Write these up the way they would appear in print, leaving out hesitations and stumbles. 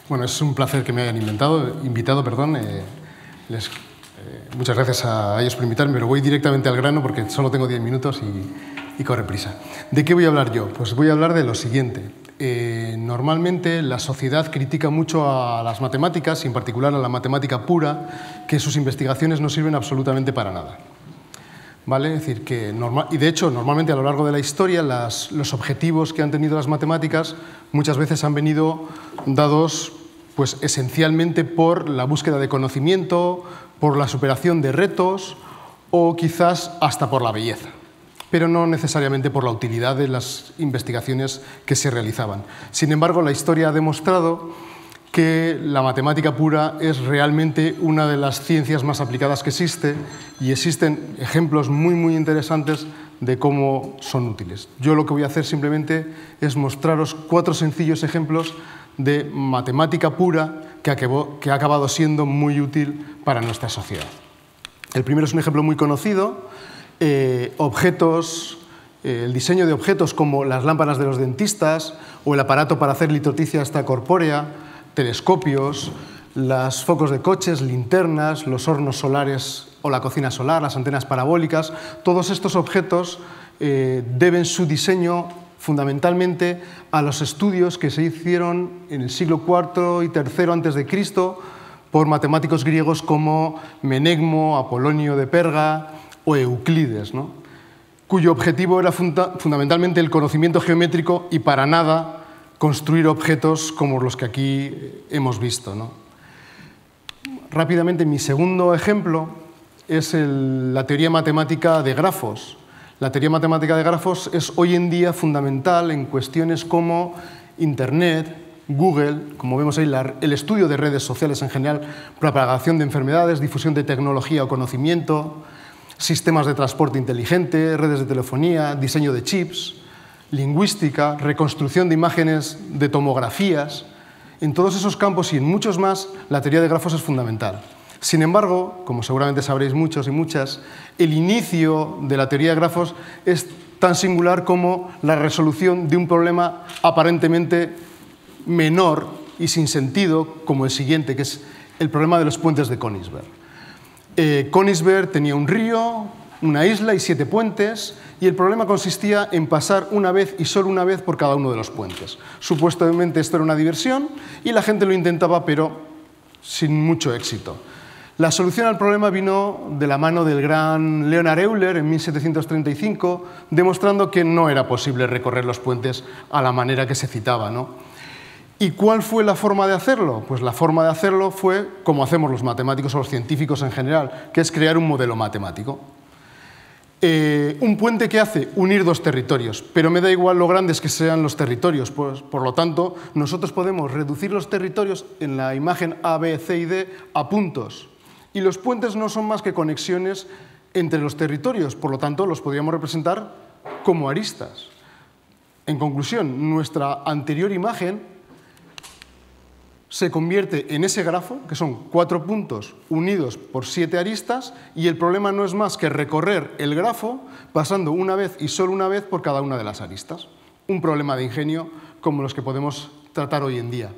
Bueno, es un placer que me hayan invitado. Muchas gracias a ellos por invitarme, pero voy directamente al grano porque solo tengo 10 minutos y corre prisa. ¿De qué voy a hablar yo? Pues voy a hablar de lo siguiente. Normalmente la sociedad critica mucho a las matemáticas, y en particular a la matemática pura, que sus investigaciones no sirven absolutamente para nada. ¿Vale? Es decir, y de hecho, normalmente a lo largo de la historia, los objetivos que han tenido las matemáticas muchas veces han venido dados pues, esencialmente por la búsqueda de conocimiento, por la superación de retos o quizás hasta por la belleza, pero no necesariamente por la utilidad de las investigaciones que se realizaban. Sin embargo, la historia ha demostrado que la matemática pura es realmente una de las ciencias más aplicadas que existe y existen ejemplos muy interesantes de cómo son útiles. Yo lo que voy a hacer simplemente es mostraros 4 sencillos ejemplos de matemática pura que ha acabado siendo muy útil para nuestra sociedad. El primero es un ejemplo muy conocido, el diseño de objetos como las lámparas de los dentistas o el aparato para hacer litroticia extracorpórea, telescopios, los focos de coches, linternas, los hornos solares o la cocina solar, las antenas parabólicas. Todos estos objetos deben su diseño fundamentalmente a los estudios que se hicieron en el siglo IV y III a.C. por matemáticos griegos como Menegmo, Apolonio de Perga o Euclides, ¿no? Cuyo objetivo era fundamentalmente el conocimiento geométrico y para nada construir objetos como los que aquí hemos visto, ¿no? Rápidamente, mi segundo ejemplo es la teoría matemática de grafos. La teoría matemática de grafos es hoy en día fundamental en cuestiones como Internet, Google, como vemos ahí, el estudio de redes sociales en general, propagación de enfermedades, difusión de tecnología o conocimiento, sistemas de transporte inteligente, redes de telefonía, diseño de chips, lingüística, reconstrucción de imágenes de tomografías. En todos esos campos y en muchos más, la teoría de grafos es fundamental. Sin embargo, como seguramente sabréis muchos y muchas, el inicio de la teoría de grafos es tan singular como la resolución de un problema aparentemente menor y sin sentido, como el siguiente, que es el problema de los puentes de Königsberg. Königsberg tenía un río, una isla y 7 puentes, y el problema consistía en pasar una vez y solo una vez por cada uno de los puentes. Supuestamente esto era una diversión y la gente lo intentaba, pero sin mucho éxito. La solución al problema vino de la mano del gran Leonhard Euler en 1735, demostrando que no era posible recorrer los puentes a la manera que se citaba, ¿no? ¿Y cuál fue la forma de hacerlo? Pues la forma de hacerlo fue como hacemos los matemáticos o los científicos en general, que es crear un modelo matemático. Un puente que hace unir 2 territorios, pero me da igual lo grandes que sean los territorios, pues, por lo tanto, nosotros podemos reducir los territorios en la imagen A, B, C y D a puntos. Y los puentes no son más que conexiones entre los territorios, por lo tanto, los podríamos representar como aristas. En conclusión, nuestra anterior imagen se convierte en ese grafo, que son 4 puntos unidos por 7 aristas, y el problema no es más que recorrer el grafo pasando una vez y solo una vez por cada una de las aristas. Un problema de ingenio como los que podemos tratar hoy en día.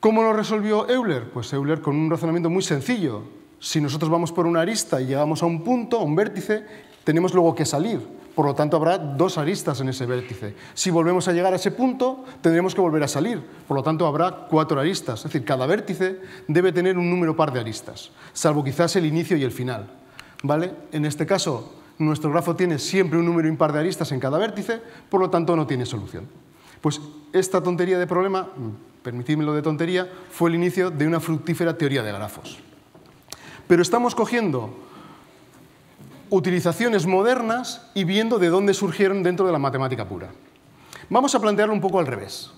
¿Cómo lo resolvió Euler? Pues Euler con un razonamiento muy sencillo. Si nosotros vamos por una arista y llegamos a un punto, a un vértice, tenemos luego que salir. Por lo tanto, habrá 2 aristas en ese vértice. Si volvemos a llegar a ese punto, tendremos que volver a salir. Por lo tanto, habrá 4 aristas. Es decir, cada vértice debe tener un número par de aristas, salvo quizás el inicio y el final, ¿vale? En este caso, nuestro grafo tiene siempre un número impar de aristas en cada vértice, por lo tanto, no tiene solución. Pues esta tontería de problema, permitidmelo de tontería, fue el inicio de una fructífera teoría de grafos. Pero estamos cogiendo utilizaciones modernas y viendo de dónde surgieron dentro de la matemática pura. Vamos a plantearlo un poco al revés.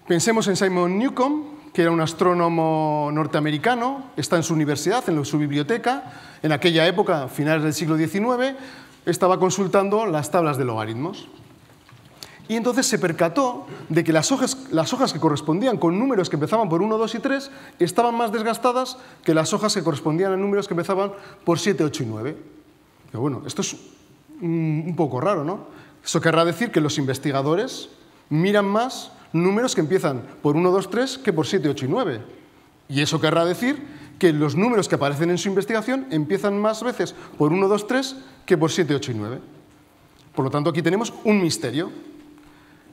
Pensemos en Simon Newcomb, que era un astrónomo norteamericano, está en su universidad, en su biblioteca. En aquella época, a finales del siglo XIX, estaba consultando las tablas de logaritmos. Y entonces se percató de que las hojas que correspondían con números que empezaban por 1, 2 y 3 estaban más desgastadas que las hojas que correspondían a números que empezaban por 7, 8 y 9. Pero bueno, esto es un poco raro, ¿no? Eso querrá decir que los investigadores miran más números que empiezan por 1, 2, 3 que por 7, 8 y 9. Y eso querrá decir que los números que aparecen en su investigación empiezan más veces por 1, 2, 3 que por 7, 8 y 9. Por lo tanto, aquí tenemos un misterio.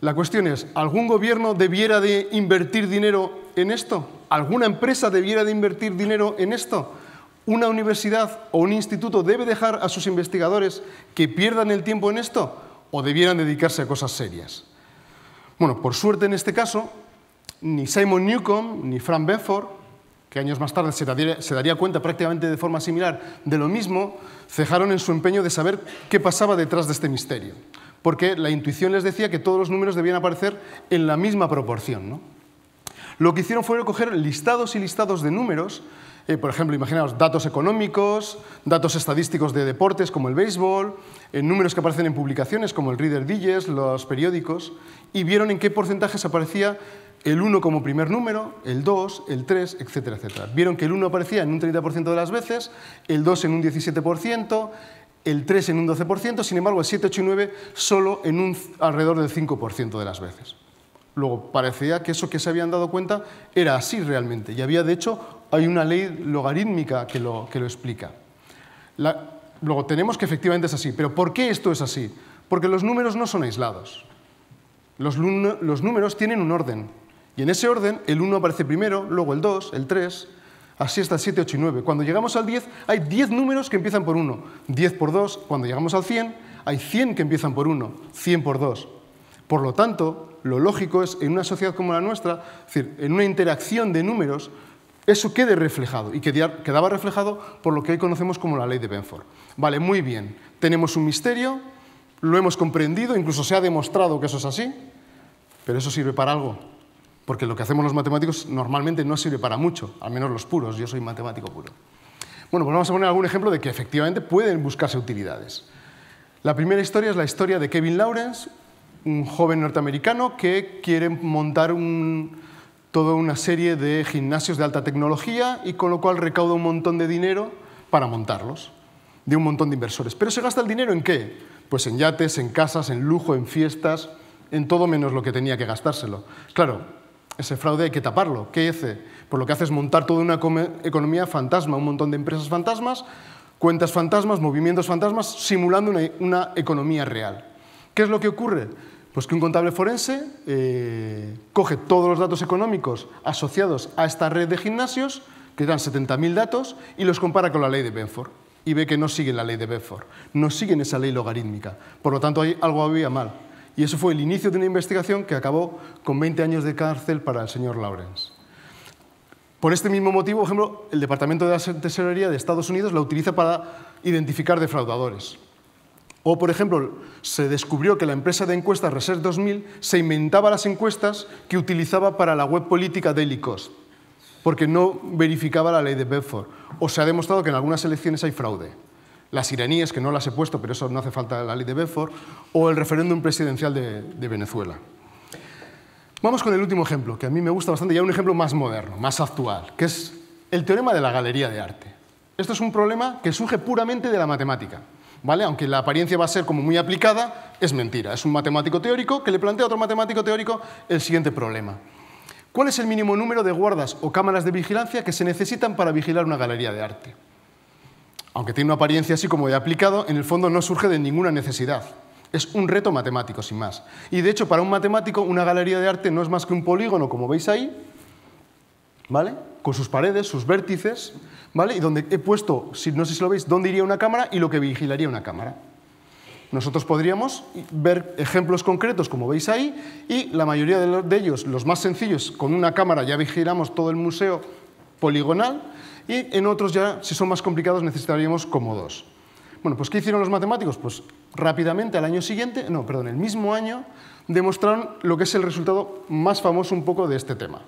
La cuestión es, ¿algún gobierno debiera de invertir dinero en esto? ¿Alguna empresa debiera de invertir dinero en esto? ¿Una universidad o un instituto debe dejar a sus investigadores que pierdan el tiempo en esto? ¿O debieran dedicarse a cosas serias? Bueno, por suerte en este caso, ni Simon Newcomb ni Frank Benford, que años más tarde se daría cuenta prácticamente de forma similar de lo mismo, cejaron en su empeño de saber qué pasaba detrás de este misterio. Porque la intuición les decía que todos los números debían aparecer en la misma proporción, ¿no? Lo que hicieron fue coger listados y listados de números, por ejemplo, imaginaos datos económicos, datos estadísticos de deportes como el béisbol, números que aparecen en publicaciones como el Reader Digest, los periódicos, y vieron en qué porcentajes aparecía el 1 como primer número, el 2, el 3, etcétera, etcétera. Vieron que el 1 aparecía en un 30% de las veces, el 2 en un 17%, el 3 en un 12%, sin embargo el 7, 8 y 9 solo en alrededor del 5% de las veces. Luego, parecía que eso que se habían dado cuenta era así realmente, y había, de hecho, hay una ley logarítmica que lo explica. Luego, tenemos que efectivamente es así, pero ¿por qué esto es así? Porque los números no son aislados. Los números tienen un orden, y en ese orden el 1 aparece primero, luego el 2, el 3, así hasta el 7, 8 y 9. Cuando llegamos al 10, hay 10 números que empiezan por 1, 10 por 2. Cuando llegamos al 100, hay 100 que empiezan por 1, 100 por 2. Por lo tanto, lo lógico es, en una sociedad como la nuestra, es decir, en una interacción de números, eso quede reflejado, y quedaba reflejado por lo que hoy conocemos como la ley de Benford. Vale, muy bien, tenemos un misterio, lo hemos comprendido, incluso se ha demostrado que eso es así, pero eso sirve para algo, porque lo que hacemos los matemáticos normalmente no sirve para mucho, al menos los puros, yo soy matemático puro. Bueno, pues vamos a poner algún ejemplo de que efectivamente pueden buscarse utilidades. La primera historia es la historia de Kevin Lawrence, un joven norteamericano que quiere montar toda una serie de gimnasios de alta tecnología y con lo cual recauda un montón de dinero para montarlos, de un montón de inversores. ¿Pero se gasta el dinero en qué? Pues en yates, en casas, en lujo, en fiestas, en todo menos lo que tenía que gastárselo. Claro, ese fraude hay que taparlo. ¿Qué hace? Pues lo que hace es montar toda una economía fantasma, un montón de empresas fantasmas, cuentas fantasmas, movimientos fantasmas, simulando una economía real. ¿Qué es lo que ocurre? Pues que un contable forense coge todos los datos económicos asociados a esta red de gimnasios, que eran 70.000 datos, y los compara con la ley de Benford. Y ve que no siguen la ley de Benford, no siguen esa ley logarítmica. Por lo tanto, algo había mal. Y eso fue el inicio de una investigación que acabó con 20 años de cárcel para el señor Lawrence. Por este mismo motivo, por ejemplo, el Departamento de la Tesorería de Estados Unidos la utiliza para identificar defraudadores. O, por ejemplo, se descubrió que la empresa de encuestas Research 2000 se inventaba las encuestas que utilizaba para la web política Daily Kos, porque no verificaba la ley de Benford. O se ha demostrado que en algunas elecciones hay fraude. Las iraníes, que no las he puesto, pero eso no hace falta la ley de Benford, o el referéndum presidencial de Venezuela. Vamos con el último ejemplo, que a mí me gusta bastante, ya un ejemplo más moderno, más actual, que es el teorema de la galería de arte. Esto es un problema que surge puramente de la matemática. ¿Vale? Aunque la apariencia va a ser como muy aplicada, es mentira. Es un matemático teórico que le plantea a otro matemático teórico el siguiente problema. ¿Cuál es el mínimo número de guardas o cámaras de vigilancia que se necesitan para vigilar una galería de arte? Aunque tiene una apariencia así como de aplicado, en el fondo no surge de ninguna necesidad. Es un reto matemático, sin más. Y de hecho, para un matemático, una galería de arte no es más que un polígono, como veis ahí, ¿vale? Con sus paredes, sus vértices, ¿vale? Y donde he puesto, no sé si lo veis, dónde iría una cámara y lo que vigilaría una cámara. Nosotros podríamos ver ejemplos concretos, como veis ahí, y la mayoría de ellos, los más sencillos, con una cámara ya vigilamos todo el museo poligonal, y en otros ya, si son más complicados, necesitaríamos como 2. Bueno, pues ¿qué hicieron los matemáticos? Pues rápidamente, al año siguiente, el mismo año, demostraron lo que es el resultado más famoso un poco de este tema.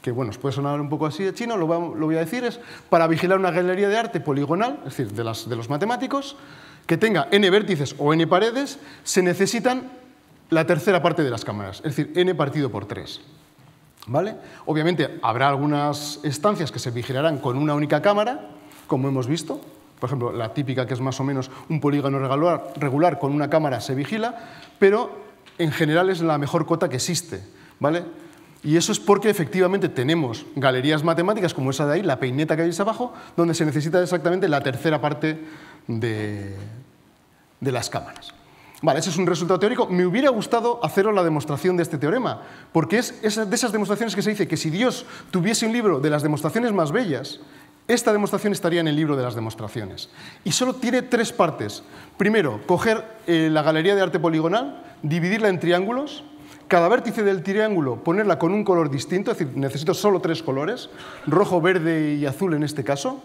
Que bueno, os puede sonar un poco así de chino, lo voy a decir, es para vigilar una galería de arte poligonal, es decir, de los matemáticos, que tenga n vértices o n paredes, se necesitan la tercera parte de las cámaras, es decir, n partido por 3. ¿Vale? Obviamente habrá algunas estancias que se vigilarán con una única cámara, como hemos visto. Por ejemplo, la típica, que es más o menos un polígono regular con una cámara se vigila, pero en general es la mejor cota que existe. ¿vale? Y eso es porque efectivamente tenemos galerías matemáticas como esa de ahí, la peineta que veis abajo, donde se necesita exactamente la tercera parte de las cámaras. Vale, ese es un resultado teórico. Me hubiera gustado haceros la demostración de este teorema, porque es de esas demostraciones que se dice que si Dios tuviese un libro de las demostraciones más bellas, esta demostración estaría en el libro de las demostraciones. Y solo tiene 3 partes. Primero, coger la galería de arte poligonal, dividirla en triángulos, cada vértice del triángulo ponerla con un color distinto, es decir, necesito solo 3 colores, rojo, verde y azul en este caso.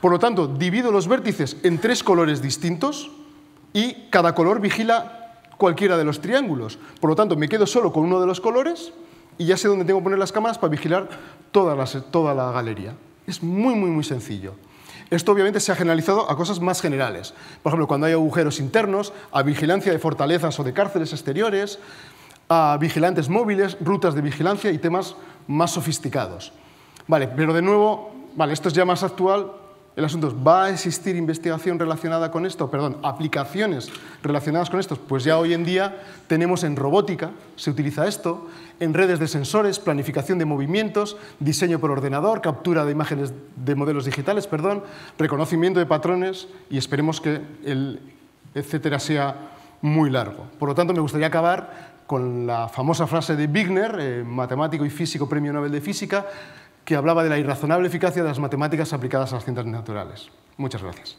Por lo tanto, divido los vértices en 3 colores distintos y cada color vigila cualquiera de los triángulos. Por lo tanto, me quedo solo con uno de los colores y ya sé dónde tengo que poner las cámaras para vigilar toda la galería. Es muy, muy, muy sencillo. Esto obviamente se ha generalizado a cosas más generales. Por ejemplo, cuando hay agujeros internos, a vigilancia de fortalezas o de cárceles exteriores, a vigilantes móviles, rutas de vigilancia y temas más sofisticados. Vale, pero de nuevo, vale, esto es ya más actual. El asunto es, ¿va a existir investigación relacionada con esto? Perdón, aplicaciones relacionadas con esto. Pues ya hoy en día tenemos en robótica, se utiliza esto, en redes de sensores, planificación de movimientos, diseño por ordenador, captura de imágenes de modelos digitales, reconocimiento de patrones y esperemos que el etcétera sea muy largo. Por lo tanto, me gustaría acabar con la famosa frase de Wigner, matemático y físico premio Nobel de Física, que hablaba de la irrazonable eficacia de las matemáticas aplicadas a las ciencias naturales. Muchas gracias.